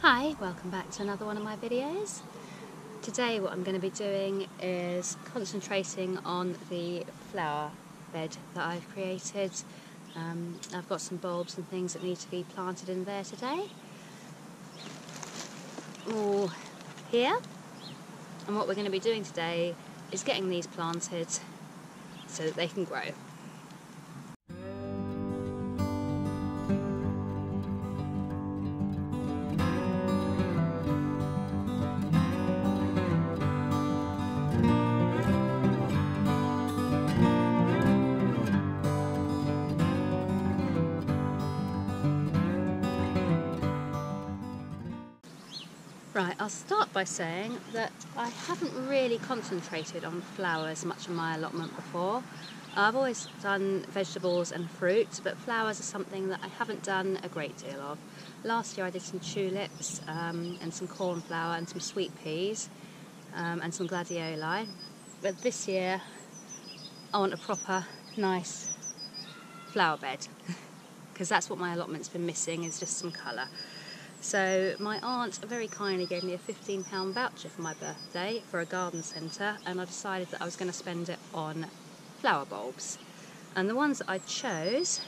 Hi, welcome back to another one of my videos. Today what I'm going to be doing is concentrating on the flower bed that I've created. I've got some bulbs and things that need to be planted in there today. All here. And what we're going to be doing today is getting these planted so that they can grow. Right, I'll start by saying that I haven't really concentrated on flowers much in my allotment before. I've always done vegetables and fruit, but flowers are something that I haven't done a great deal of. Last year I did some tulips and some cornflower and some sweet peas and some gladioli. But this year I want a proper, nice flower bed because that's what my allotment's been missing, is just some colour. So my aunt very kindly gave me a £15 voucher for my birthday for a garden centre, and I decided that I was going to spend it on flower bulbs. And the ones that I chose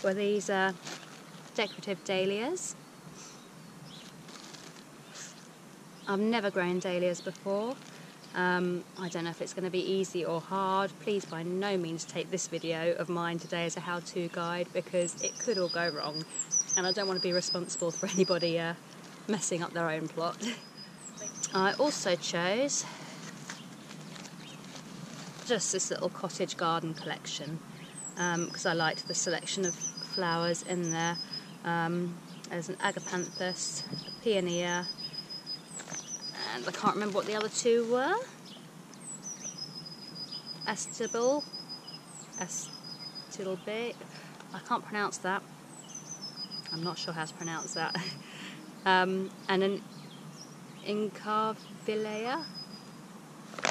were these decorative dahlias. I've never grown dahlias before. I don't know if it's going to be easy or hard. Please by no means take this video of mine today as a how-to guide, because it could all go wrong. And I don't want to be responsible for anybody messing up their own plot. I also chose just this little cottage garden collection because I liked the selection of flowers in there. There's an Agapanthus, a Peony, and I can't remember what the other two were. Astilbe. I can't pronounce that. I'm not sure how to pronounce that. And an Incarvilea.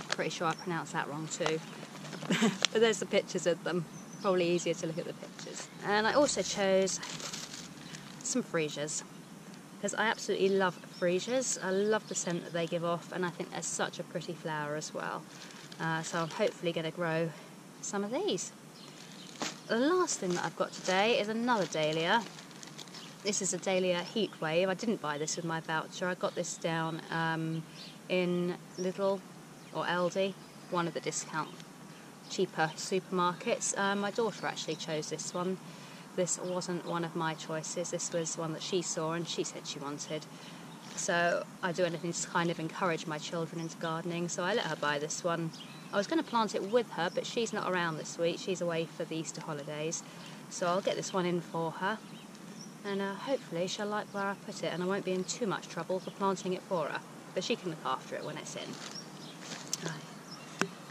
Pretty sure I pronounced that wrong too. But there's the pictures of them. Probably easier to look at the pictures. And I also chose some freesias, because I absolutely love freesias. I love the scent that they give off, and I think they're such a pretty flower as well. So I'm hopefully going to grow some of these. The last thing that I've got today is another dahlia. This is a Dahlia Heatwave. I didn't buy this with my voucher. I got this down in Lidl or Aldi, one of the discount cheaper supermarkets. My daughter actually chose this one. This wasn't one of my choices. This was one that she saw and she said she wanted. So I do anything to kind of encourage my children into gardening, so I let her buy this one. I was going to plant it with her, but she's not around this week. She's away for the Easter holidays. So I'll get this one in for her. And hopefully she'll like where I put it, and I won't be in too much trouble for planting it for her. But she can look after it when it's in. Right.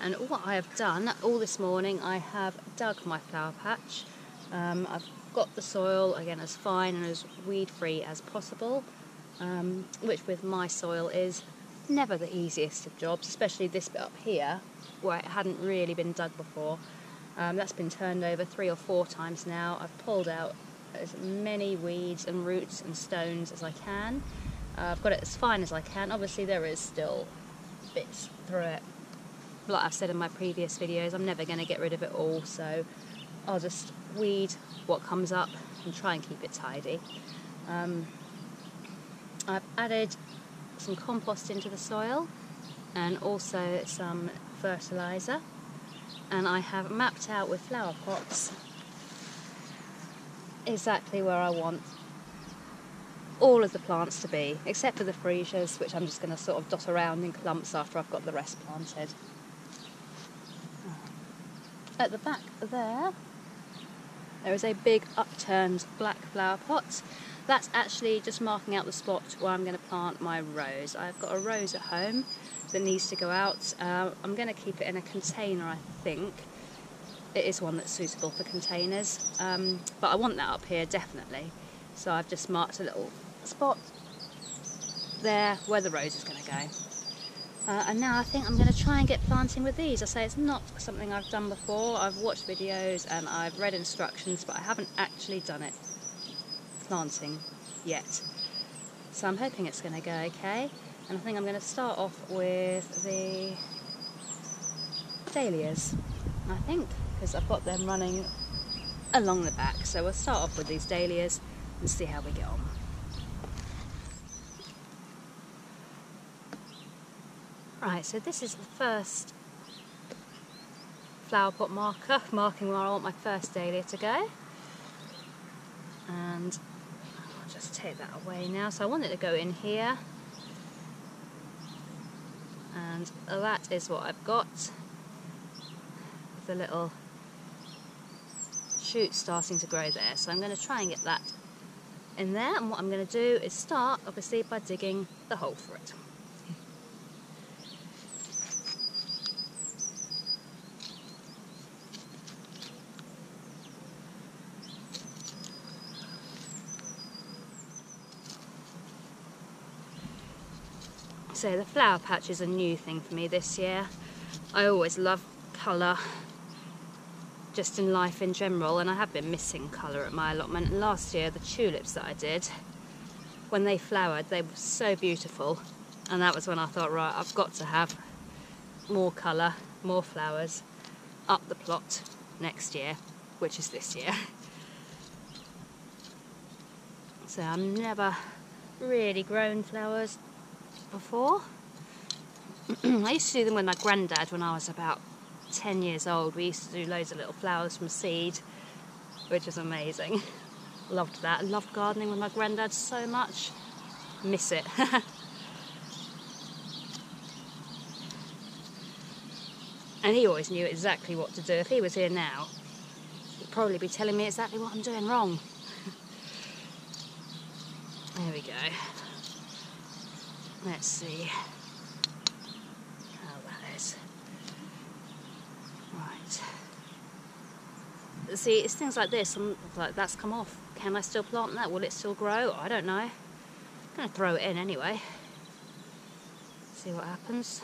And what I have done all this morning, I have dug my flower patch. I've got the soil, again, as fine and as weed-free as possible, which with my soil is never the easiest of jobs, especially this bit up here, where it hadn't really been dug before. That's been turned over 3 or 4 times now. I've pulled out as many weeds and roots and stones as I can. I've got it as fine as I can. Obviously there is still bits through it. Like I've said in my previous videos, I'm never going to get rid of it all, so I'll just weed what comes up and try and keep it tidy. I've added some compost into the soil and also some fertiliser, and I have mapped out with flower pots exactly where I want all of the plants to be, except for the freesias, which I'm just going to sort of dot around in clumps after I've got the rest planted. At the back there is a big upturned black flower pot. That's actually just marking out the spot where I'm going to plant my rose. I've got a rose at home that needs to go out. I'm going to keep it in a container, I think. It is one that's suitable for containers, but I want that up here definitely. So I've just marked a little spot there where the rose is going to go. And now I think I'm going to try and get planting with these. I say it's not something I've done before. I've watched videos and I've read instructions, but I haven't actually done it, planting yet. So I'm hoping it's going to go okay. And I think I'm going to start off with the Dahlias, I think, because I've got them running along the back. So we'll start off with these Dahlias and see how we get on. Right, so this is the first flower pot marker, marking where I want my first Dahlia to go. And I'll just take that away now. So I want it to go in here. And that is what I've got. The little shoot starting to grow there. So I'm going to try and get that in there. And what I'm going to do is start, obviously, by digging the hole for it. So the flower patch is a new thing for me this year. I always love colour just in life in general, and I have been missing colour at my allotment. And last year the tulips that I did, when they flowered, they were so beautiful, and that was when I thought, right, I've got to have more colour, more flowers up the plot next year, which is this year. So I've never really grown flowers before. I used to do them with my granddad when I was about 10 years old. We used to do loads of little flowers from seed, which is amazing. Loved that. I loved gardening with my granddad so much. Miss it. And he always knew exactly what to do. If he was here now, he'd probably be telling me exactly what I'm doing wrong. There we go. Let's see how that is. Right. See, it's things like this. I'm like, that's come off. Can I still plant that? Will it still grow? I don't know. I'm going to throw it in anyway. See what happens.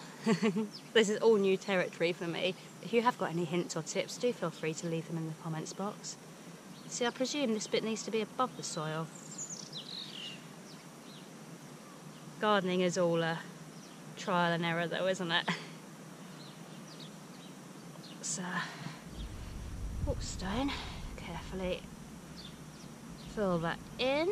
This is all new territory for me. If you have got any hints or tips, do feel free to leave them in the comments box. See, I presume this bit needs to be above the soil. Gardening is all a trial and error though, isn't it? So, stone, carefully fill that in.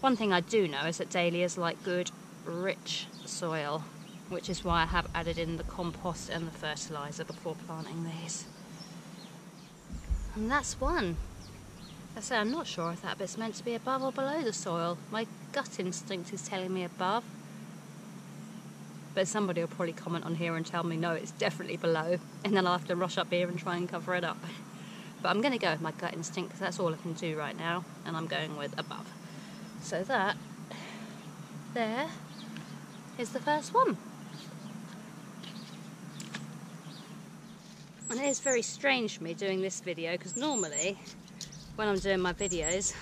One thing I do know is that Dahlias like good, rich soil, which is why I have added in the compost and the fertiliser before planting these. And that's one. I say, I'm not sure if that bit's meant to be above or below the soil. My gut instinct is telling me above. But somebody will probably comment on here and tell me, no, it's definitely below. And then I'll have to rush up here and try and cover it up. But I'm going to go with my gut instinct because that's all I can do right now. And I'm going with above. So that, there, is the first one. And it is very strange for me doing this video because normally, when I'm doing my videos,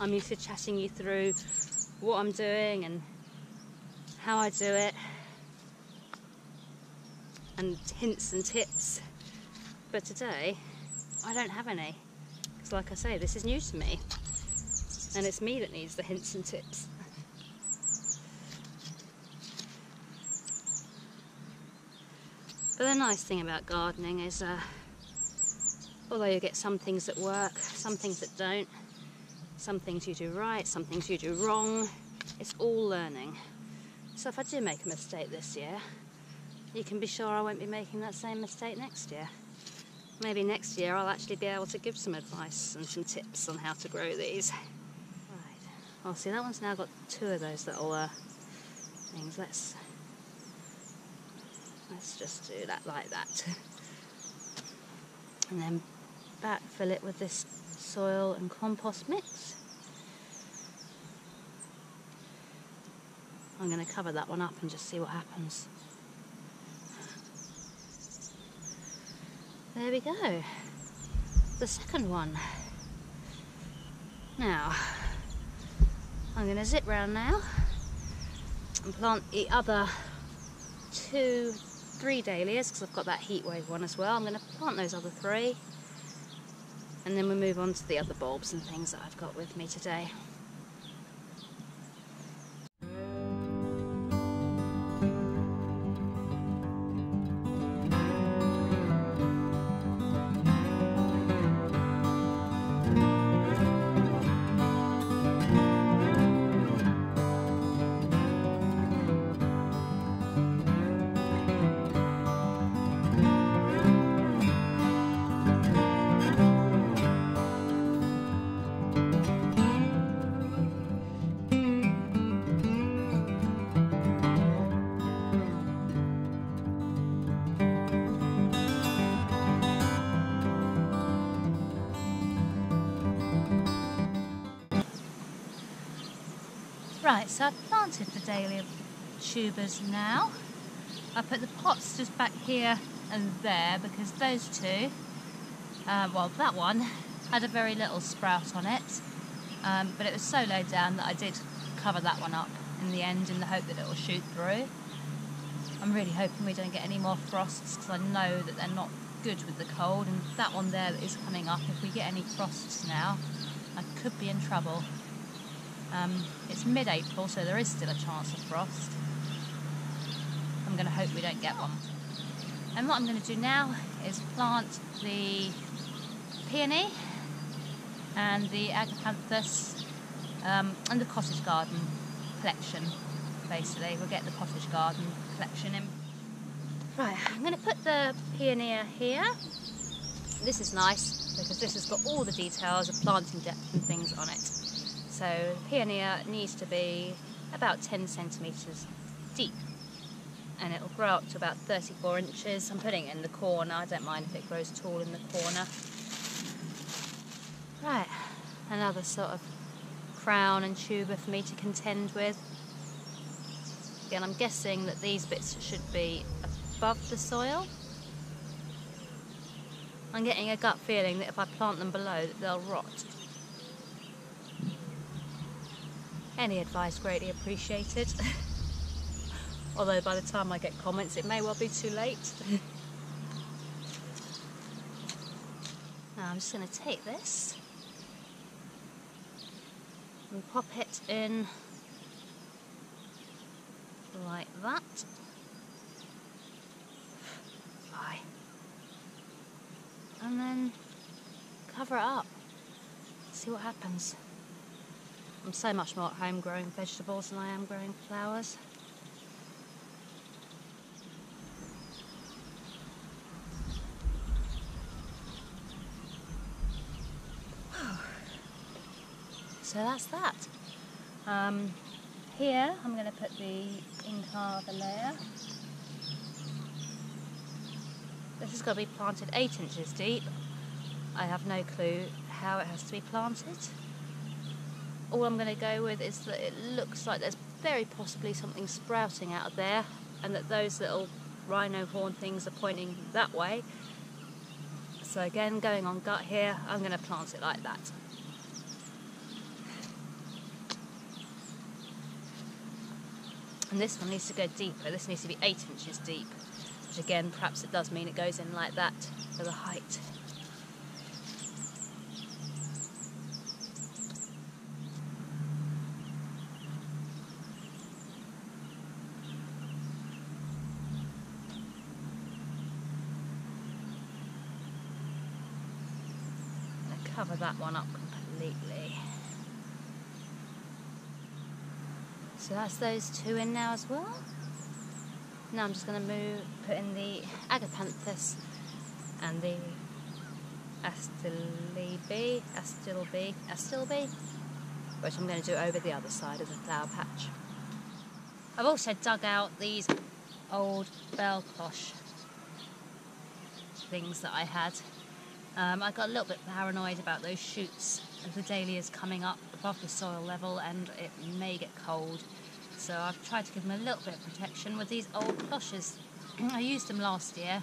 I'm used to chatting you through what I'm doing and how I do it and hints and tips, but today I don't have any because, like I say, this is new to me and it's me that needs the hints and tips. But the nice thing about gardening is although you get some things that work, some things that don't, some things you do right, some things you do wrong, it's all learning. So if I do make a mistake this year, you can be sure I won't be making that same mistake next year. Maybe next year I'll actually be able to give some advice and some tips on how to grow these. Right, well, see, that one's now got two of those little things. Let's just do that like that. And then backfill it with this soil and compost mix. I'm going to cover that one up and just see what happens. There we go. The second one. Now, I'm going to zip round now and plant the other 3 Dahlias because I've got that heat wave one as well. I'm going to plant those other 3 and then we'll move on to the other bulbs and things that I've got with me today. Right, so I've planted the dahlia tubers now. I put the pots just back here and there because those two, well, that one had a very little sprout on it, but it was so low down that I did cover that one up in the end in the hope that it will shoot through. I'm really hoping we don't get any more frosts because I know that they're not good with the cold, and that one there that is coming up, if we get any frosts now, I could be in trouble. It's mid-April, so there is still a chance of frost. I'm going to hope we don't get one. And what I'm going to do now is plant the Peony and the Agapanthus and the cottage garden collection. Basically, we'll get the cottage garden collection in. Right, I'm going to put the Peony here. This is nice because this has got all the details of planting depth and things on it. So the Peony needs to be about 10 centimetres deep, and it will grow up to about 34 inches. I'm putting it in the corner. I don't mind if it grows tall in the corner. Right, another sort of crown and tuber for me to contend with. Again, I'm guessing that these bits should be above the soil. I'm getting a gut feeling that if I plant them below, that they'll rot. Any advice greatly appreciated. Although by the time I get comments, it may well be too late. Now I'm just going to take this and pop it in like that. Bye. And then cover it up. See what happens. I'm so much more at home growing vegetables than I am growing flowers. So that's that. Here I'm going to put the Agapanthus. This has got to be planted 8 inches deep. I have no clue how it has to be planted. All I'm going to go with is that it looks like there's very possibly something sprouting out of there, and that those little rhino horn things are pointing that way. So again, going on gut here, I'm going to plant it like that. And this one needs to go deeper. This needs to be 8 inches deep, which again, perhaps it does mean it goes in like that for the height. Cover that one up completely. So that's those two in now as well. Now I'm just going to put in the Agapanthus and the Astilbe, which I'm going to do over the other side of the flower patch. I've also dug out these old bell cloche things that I had. I got a little bit paranoid about those shoots of the dahlias coming up above the soil level, and it may get cold. So I've tried to give them a little bit of protection with these old cloches. I used them last year,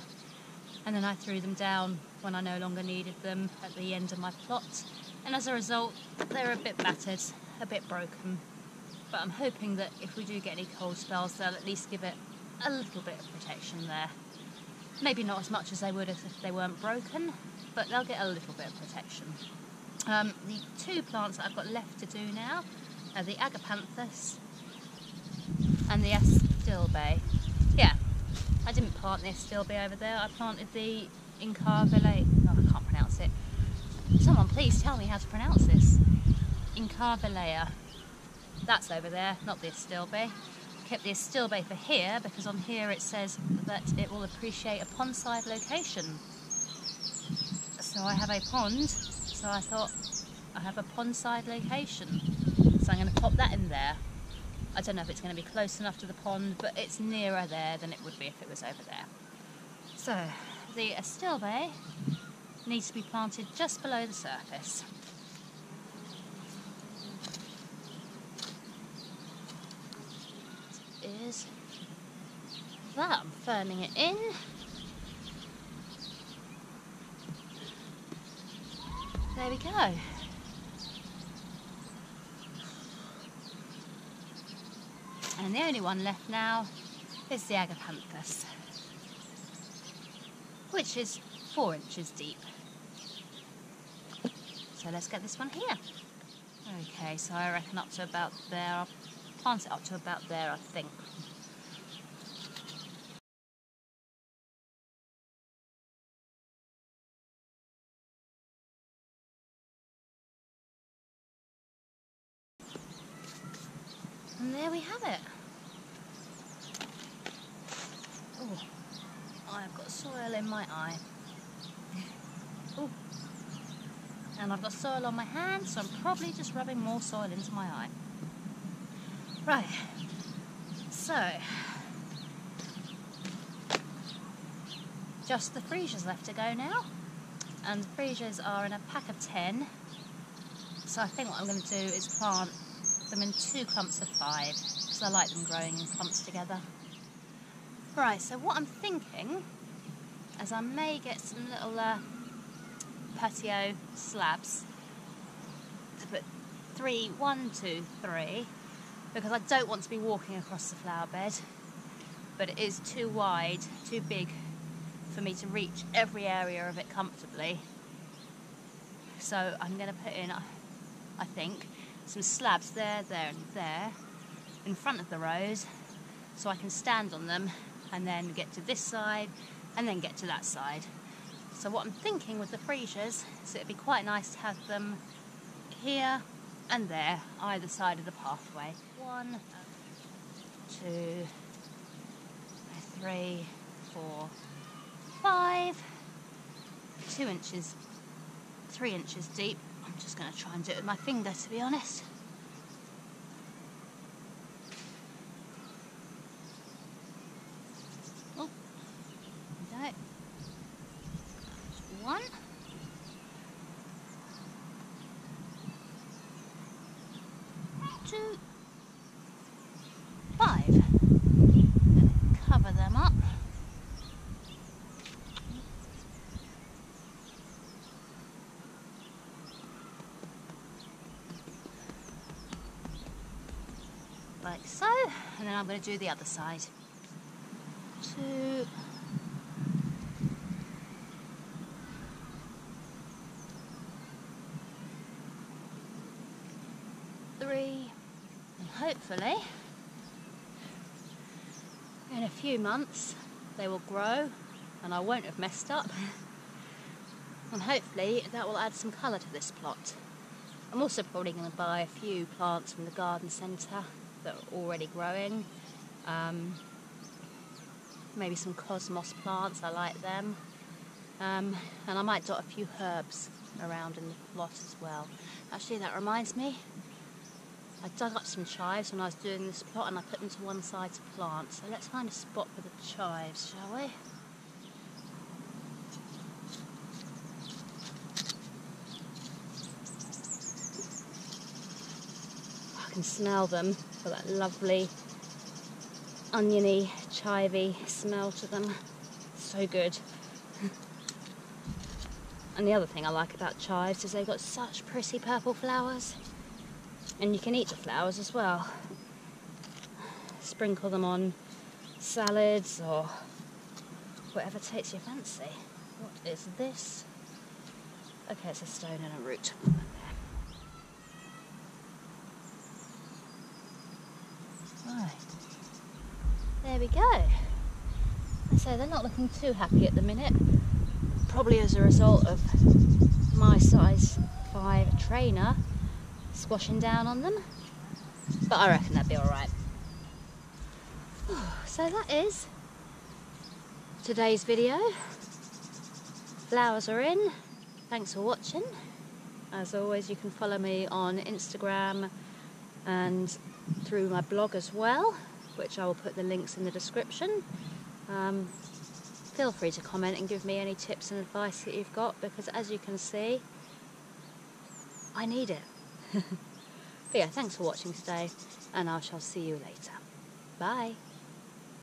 and then I threw them down when I no longer needed them at the end of my plot. And as a result, they're a bit battered, a bit broken. But I'm hoping that if we do get any cold spells, they'll at least give it a little bit of protection there. Maybe not as much as they would if they weren't broken, but they'll get a little bit of protection. The two plants that I've got left to do now are the Agapanthus and the Astilbe. Yeah, I didn't plant the Astilbe over there, I planted the Incarvillate. No, I can't pronounce it. Someone please tell me how to pronounce this. Incarvillea. That's over there, not the Astilbe. Kept the Astilbe for here because on here it says that it will appreciate a pond-side location. So I have a pond, so I thought I have a pond-side location. So I'm going to pop that in there. I don't know if it's going to be close enough to the pond, but it's nearer there than it would be if it was over there. So the Astilbe needs to be planted just below the surface. inches. That, I'm firming it in. There we go. And the only one left now is the Agapanthus, which is 4 inches deep. So let's get this one here. Okay, so I reckon up to about there. I'll plant it up to about there, I think. And there we have it. Oh, I've got soil in my eye. Oh, and I've got soil on my hand, so I'm probably just rubbing more soil into my eye. Right, so just the freesias left to go now, and the freesias are in a pack of 10. So I think what I'm going to do is plant them in 2 clumps of 5, because I like them growing in clumps together. Right, so what I'm thinking is I may get some little patio slabs to put 1, 2, 3, because I don't want to be walking across the flower bed, but it is too wide, too big for me to reach every area of it comfortably. So I'm going to put in, I think, some slabs there, there and there in front of the rows, so I can stand on them and then get to this side and then get to that side. So what I'm thinking with the freesias is it'd be quite nice to have them here and there, either side of the pathway. 1, 2, 3, 4, 5, 2 inches, 3 inches deep. I'm just going to try and do it with my finger, to be honest. Oh, there we go. 1. 2, 5. I'm going to cover them up. Like so, and then I'm going to do the other side. 2, 3, and hopefully in a few months they will grow and I won't have messed up, and hopefully that will add some colour to this plot. I'm also probably going to buy a few plants from the garden centre that are already growing. Maybe some cosmos plants, I like them. And I might dot a few herbs around in the plot as well. Actually, that reminds me, I dug up some chives when I was doing this plot and I put them to one side to plant. So let's find a spot for the chives, shall we? I can smell them, got that lovely oniony, chivey smell to them. So good. And the other thing I like about chives is they've got such pretty purple flowers. And you can eat the flowers as well. Sprinkle them on salads or whatever takes your fancy. What is this? Okay, it's a stone and a root. Right. There we go. So they're not looking too happy at the minute. Probably as a result of my size 5 trainer squashing down on them, but I reckon that'd be alright. So that is today's video. Flowers are in. Thanks for watching. As always, you can follow me on Instagram and through my blog as well, which I will put the links in the description. Feel free to comment and give me any tips and advice that you've got, because as you can see, I need it. But yeah, thanks for watching today, and I shall see you later. Bye.